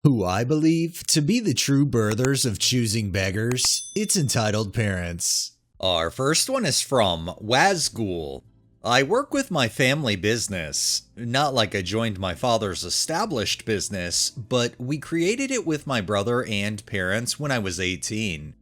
Who I believe to be the true birthers of choosing beggars, it's entitled parents. Our first one is from Wazghoul. I work with my family business. Not like I joined my father's established business, but we created it with my brother and parents when I was 18.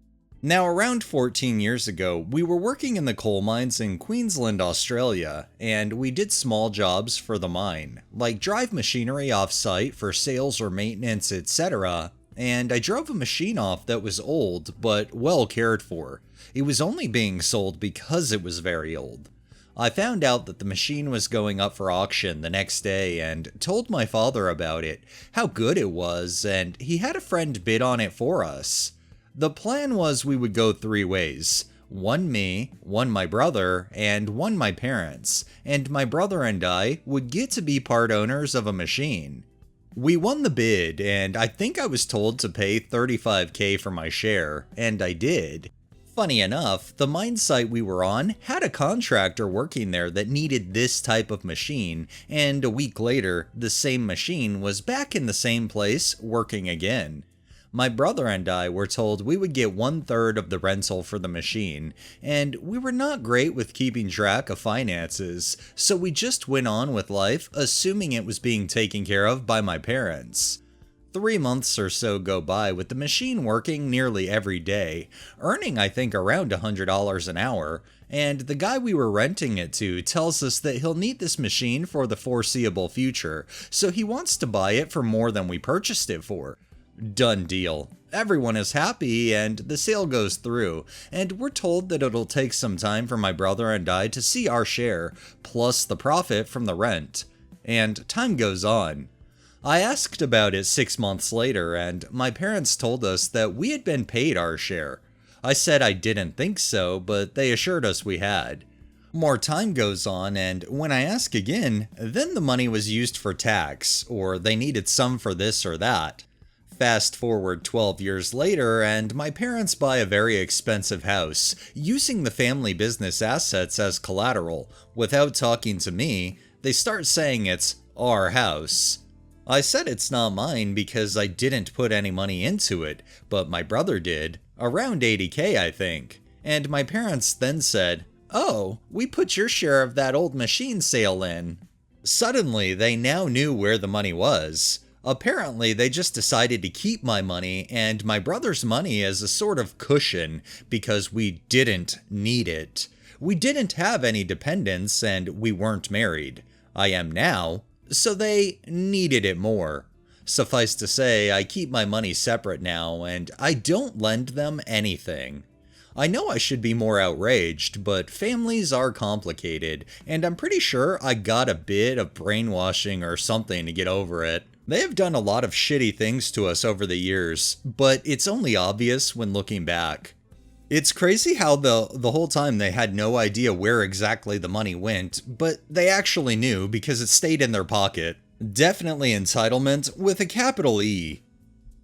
Now, around 14 years ago, we were working in the coal mines in Queensland, Australia, and we did small jobs for the mine, like drive machinery off-site for sales or maintenance, etc., and I drove a machine off that was old, but well cared for. It was only being sold because it was very old. I found out that the machine was going up for auction the next day and told my father about it, how good it was, and he had a friend bid on it for us. The plan was we would go 3 ways. One me, one my brother, and one my parents, and my brother and I would get to be part owners of a machine. We won the bid, and I think I was told to pay $35,000 for my share, and I did. Funny enough, the mine site we were on had a contractor working there that needed this type of machine, and a week later, the same machine was back in the same place, working again. My brother and I were told we would get 1/3 of the rental for the machine, and we were not great with keeping track of finances, so we just went on with life, assuming it was being taken care of by my parents. 3 months or so go by with the machine working nearly every day, earning I think around $100 an hour, and the guy we were renting it to tells us that he'll need this machine for the foreseeable future, so he wants to buy it for more than we purchased it for. Done deal. Everyone is happy and the sale goes through, and we're told that it'll take some time for my brother and I to see our share, plus the profit from the rent. And time goes on. I asked about it 6 months later, and my parents told us that we had been paid our share. I said I didn't think so, but they assured us we had. More time goes on, and when I ask again, then the money was used for tax, or they needed some for this or that. Fast forward 12 years later, and my parents buy a very expensive house, using the family business assets as collateral. Without talking to me, they start saying it's our house. I said it's not mine because I didn't put any money into it, but my brother did, around $80,000 I think. And my parents then said, "Oh, we put your share of that old machine sale in." Suddenly, they now knew where the money was. Apparently, they just decided to keep my money and my brother's money as a sort of cushion because we didn't need it. We didn't have any dependents and we weren't married. I am now, so they needed it more. Suffice to say, I keep my money separate now and I don't lend them anything. I know I should be more outraged, but families are complicated, and I'm pretty sure I got a bit of brainwashing or something to get over it. They have done a lot of shitty things to us over the years, but it's only obvious when looking back. It's crazy how the whole time they had no idea where exactly the money went, but they actually knew because it stayed in their pocket. Definitely entitlement with a capital E.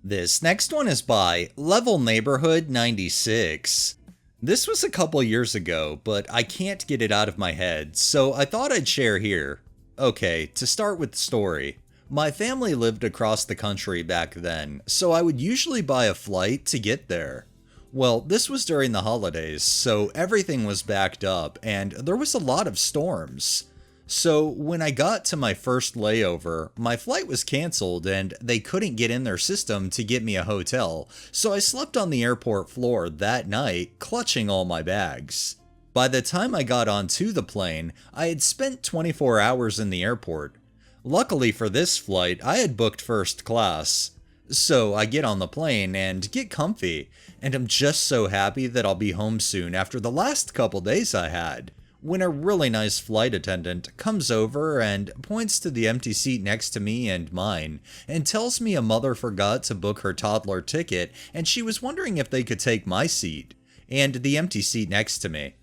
This next one is by Level Neighborhood 96. This was a couple years ago, but I can't get it out of my head, so I thought I'd share here. Okay, to start with the story. My family lived across the country back then, so I would usually buy a flight to get there. Well, this was during the holidays, so everything was backed up, and there was a lot of storms. So when I got to my first layover, my flight was canceled and they couldn't get in their system to get me a hotel, so I slept on the airport floor that night, clutching all my bags. By the time I got onto the plane, I had spent 24 hours in the airport. Luckily for this flight, I had booked first class. So I get on the plane and get comfy, and I'm just so happy that I'll be home soon after the last couple days I had, when a really nice flight attendant comes over and points to the empty seat next to me and mine, and tells me a mother forgot to book her toddler ticket and she was wondering if they could take my seat, and the empty seat next to me.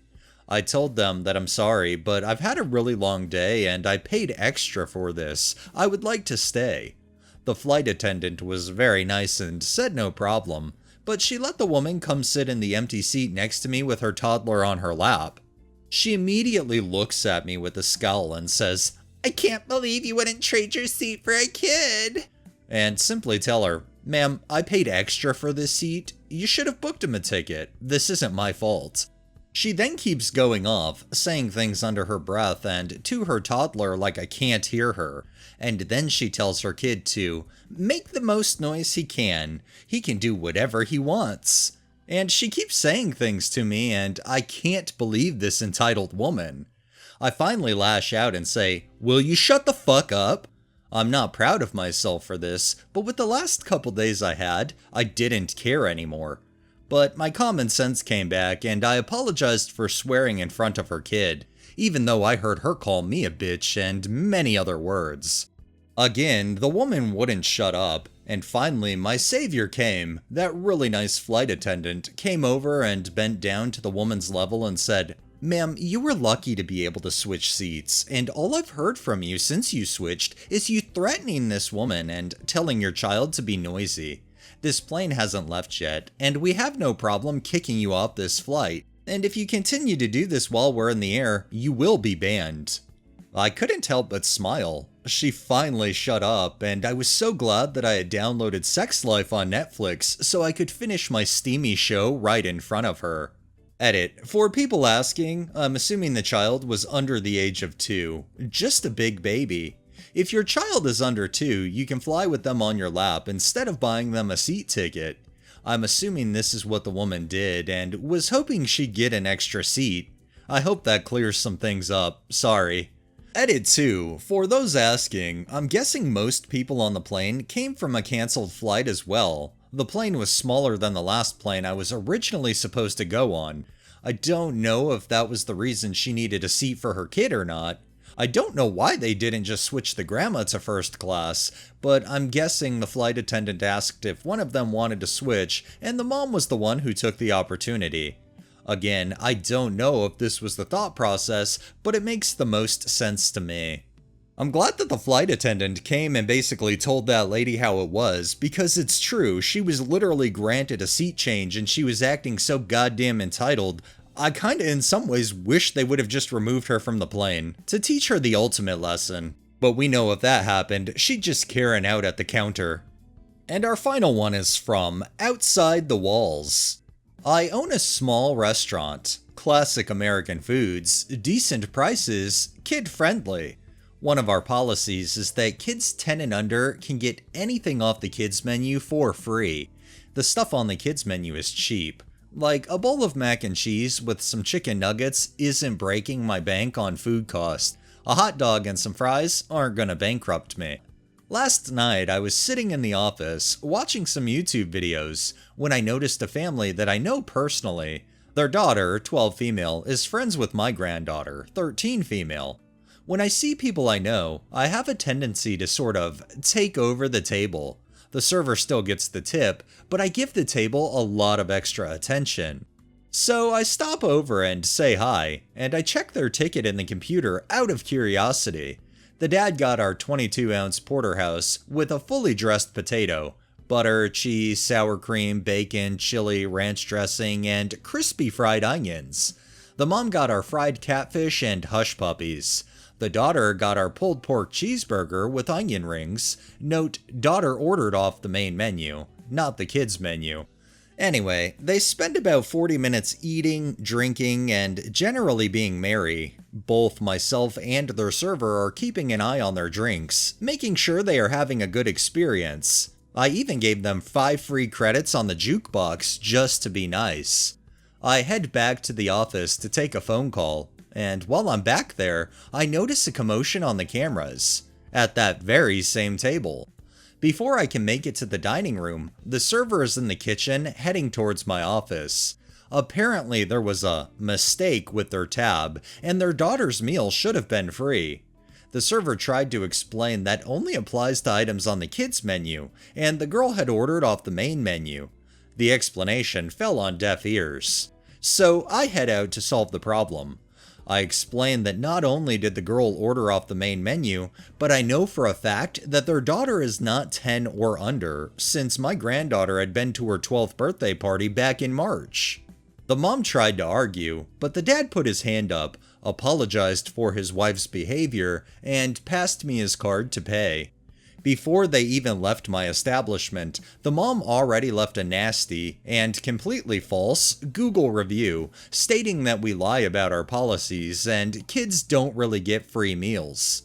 I told them that I'm sorry, but I've had a really long day and I paid extra for this. I would like to stay. The flight attendant was very nice and said no problem, but she let the woman come sit in the empty seat next to me with her toddler on her lap. She immediately looks at me with a scowl and says, "I can't believe you wouldn't trade your seat for a kid." and simply tell her, "Ma'am, I paid extra for this seat. You should have booked him a ticket. This isn't my fault." She then keeps going off, saying things under her breath and to her toddler like I can't hear her. And then she tells her kid to make the most noise he can. He can do whatever he wants. And she keeps saying things to me, and I can't believe this entitled woman. I finally lash out and say, "Will you shut the fuck up?" I'm not proud of myself for this, but with the last couple days I had, I didn't care anymore. But my common sense came back, and I apologized for swearing in front of her kid, even though I heard her call me a bitch and many other words. Again, the woman wouldn't shut up, and finally my savior came. That really nice flight attendant came over and bent down to the woman's level and said, "Ma'am, you were lucky to be able to switch seats, and all I've heard from you since you switched is you threatening this woman and telling your child to be noisy. This plane hasn't left yet, and we have no problem kicking you off this flight, and if you continue to do this while we're in the air, you will be banned." I couldn't help but smile. She finally shut up, and I was so glad that I had downloaded Sex Life on Netflix so I could finish my steamy show right in front of her. Edit. For people asking, I'm assuming the child was under the age of 2. Just a big baby. If your child is under 2, you can fly with them on your lap instead of buying them a seat ticket. I'm assuming this is what the woman did and was hoping she'd get an extra seat. I hope that clears some things up. Sorry. Edit 2. For those asking, I'm guessing most people on the plane came from a cancelled flight as well. The plane was smaller than the last plane I was originally supposed to go on. I don't know if that was the reason she needed a seat for her kid or not. I don't know why they didn't just switch the grandma to first class, but I'm guessing the flight attendant asked if one of them wanted to switch, and the mom was the one who took the opportunity. Again, I don't know if this was the thought process, but it makes the most sense to me. I'm glad that the flight attendant came and basically told that lady how it was, because it's true, she was literally granted a seat change and she was acting so goddamn entitled. I kinda in some ways wish they would have just removed her from the plane, to teach her the ultimate lesson. But we know if that happened, she'd just Karen out at the counter. And our final one is from Outside the Walls. I own a small restaurant. Classic American foods, decent prices, kid-friendly. One of our policies is that kids 10 and under can get anything off the kids menu for free. The stuff on the kids menu is cheap. Like, a bowl of mac and cheese with some chicken nuggets isn't breaking my bank on food cost. A hot dog and some fries aren't gonna bankrupt me. Last night, I was sitting in the office, watching some YouTube videos, when I noticed a family that I know personally. Their daughter, 12 female, is friends with my granddaughter, 13 female. When I see people I know, I have a tendency to sort of take over the table. The server still gets the tip, but I give the table a lot of extra attention. So I stop over and say hi, and I check their ticket in the computer out of curiosity. The dad got our 22-ounce porterhouse with a fully dressed potato, butter, cheese, sour cream, bacon, chili, ranch dressing, and crispy fried onions. The mom got our fried catfish and hush puppies. The daughter got our pulled pork cheeseburger with onion rings. Note, daughter ordered off the main menu, not the kids' menu. Anyway, they spend about 40 minutes eating, drinking, and generally being merry. Both myself and their server are keeping an eye on their drinks, making sure they are having a good experience. I even gave them 5 free credits on the jukebox just to be nice. I head back to the office to take a phone call, and while I'm back there, I notice a commotion on the cameras, at that very same table. Before I can make it to the dining room, the server is in the kitchen heading towards my office. Apparently there was a mistake with their tab, and their daughter's meal should have been free. The server tried to explain that only applies to items on the kids menu, and the girl had ordered off the main menu. The explanation fell on deaf ears. So I head out to solve the problem. I explained that not only did the girl order off the main menu, but I know for a fact that their daughter is not 10 or under, since my granddaughter had been to her 12th birthday party back in March. The mom tried to argue, but the dad put his hand up, apologized for his wife's behavior, and passed me his card to pay. Before they even left my establishment, the mom already left a nasty and completely false Google review stating that we lie about our policies and kids don't really get free meals.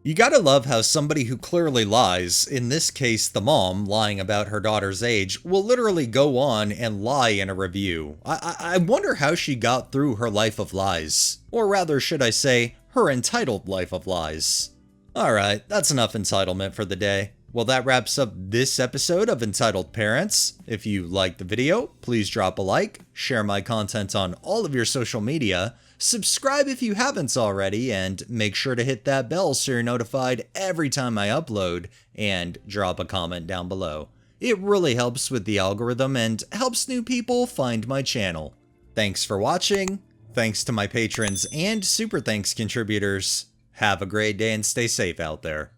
You gotta love how somebody who clearly lies, in this case the mom lying about her daughter's age, will literally go on and lie in a review. I wonder how she got through her life of lies. Or rather, should I say, her entitled life of lies. Alright, that's enough entitlement for the day. Well, that wraps up this episode of Entitled Parents. If you liked the video, please drop a like, share my content on all of your social media, subscribe if you haven't already, and make sure to hit that bell so you're notified every time I upload, and drop a comment down below. It really helps with the algorithm and helps new people find my channel. Thanks for watching, thanks to my patrons and super thanks contributors. Have a great day and stay safe out there.